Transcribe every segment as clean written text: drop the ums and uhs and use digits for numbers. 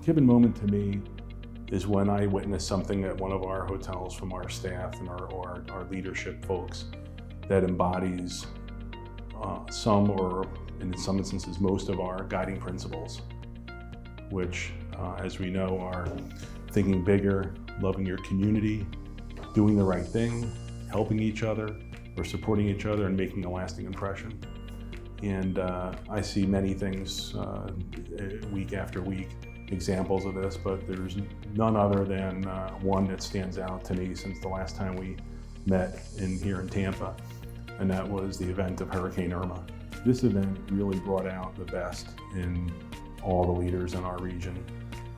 McKibbon Moment to me is when I witness something at one of our hotels from our staff and our leadership folks that embodies some, or in some instances most, of our guiding principles, which as we know are thinking bigger, loving your community, doing the right thing, helping each other or supporting each other, and making a lasting impression. And I see many things week after week, examples of this, but there's none other than one that stands out to me since the last time we met here in Tampa, and that was the event of Hurricane Irma. This event really brought out the best in all the leaders in our region,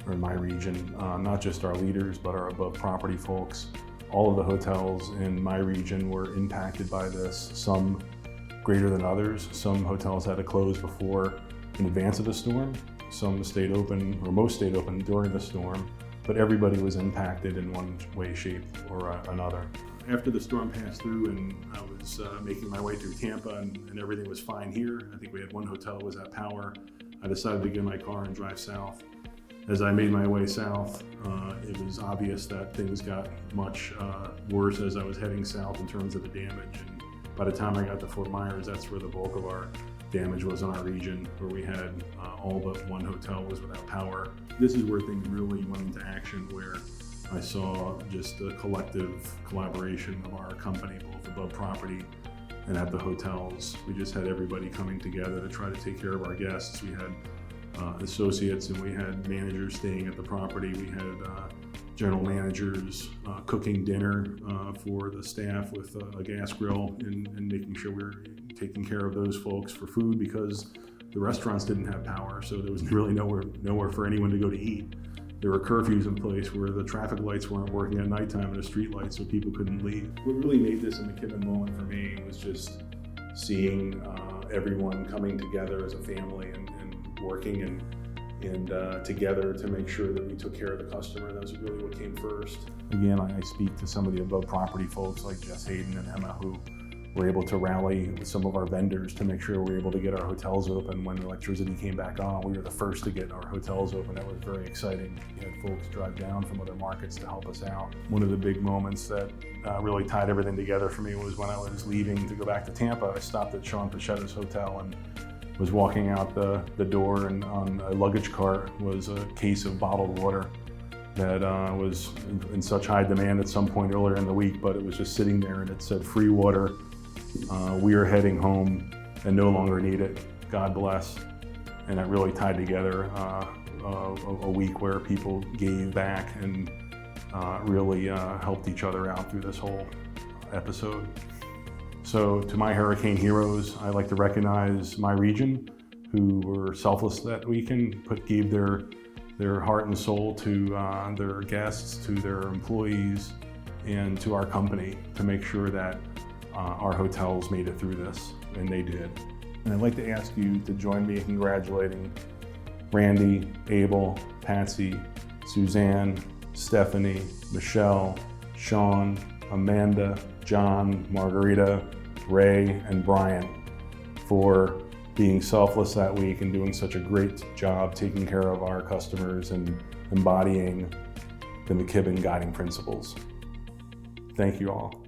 or in my region, not just our leaders, but our above property folks. All of the hotels in my region were impacted by this, some greater than others. Some hotels had to close in advance of the storm. Some stayed open, or most stayed open during the storm, but everybody was impacted in one way, shape, or another. After the storm passed through and I was making my way through Tampa and everything was fine here, I think we had one hotel was at power, I decided to get in my car and drive south. As I made my way south, it was obvious that things got much worse as I was heading south in terms of the damage. And by the time I got to Fort Myers, that's where the bulk of our damage was in our region, where we had all but one hotel was without power. This is where things really went into action, where I saw just the collective collaboration of our company, both above property and at the hotels. We just had everybody coming together to try to take care of our guests. We had associates and we had managers staying at the property. We had general managers cooking dinner for the staff with a gas grill and making sure we were taking care of those folks for food, because the restaurants didn't have power, so there was really nowhere for anyone to go to eat. There were curfews in place where the traffic lights weren't working at nighttime and the street lights, so people couldn't leave. What really made this a McKibbon moment for me was just seeing everyone coming together as a family and working and together to make sure that we took care of the customer. That was really what came first. Again, I speak to some of the above property folks like Jess Hayden and Emma, who were able to rally with some of our vendors to make sure we were able to get our hotels open. When electricity came back on, we were the first to get our hotels open. That was very exciting. We had folks drive down from other markets to help us out. One of the big moments that really tied everything together for me was when I was leaving to go back to Tampa. I stopped at Sean Pachetta's hotel and was walking out the door, and on a luggage cart was a case of bottled water that was in such high demand at some point earlier in the week, but it was just sitting there and it said free water. We are heading home and no longer need it. God bless. And that really tied together a week where people gave back and really helped each other out through this whole episode. So to my hurricane heroes, I like to recognize my region, who were selfless that weekend, gave their heart and soul to their guests, to their employees, and to our company to make sure that our hotels made it through this, and they did. And I'd like to ask you to join me in congratulating Randy, Abel, Patsy, Suzanne, Stephanie, Michelle, Sean, Amanda, John, Margarita, Ray, and Brian for being selfless that week and doing such a great job taking care of our customers and embodying the McKibbon guiding principles. Thank you all.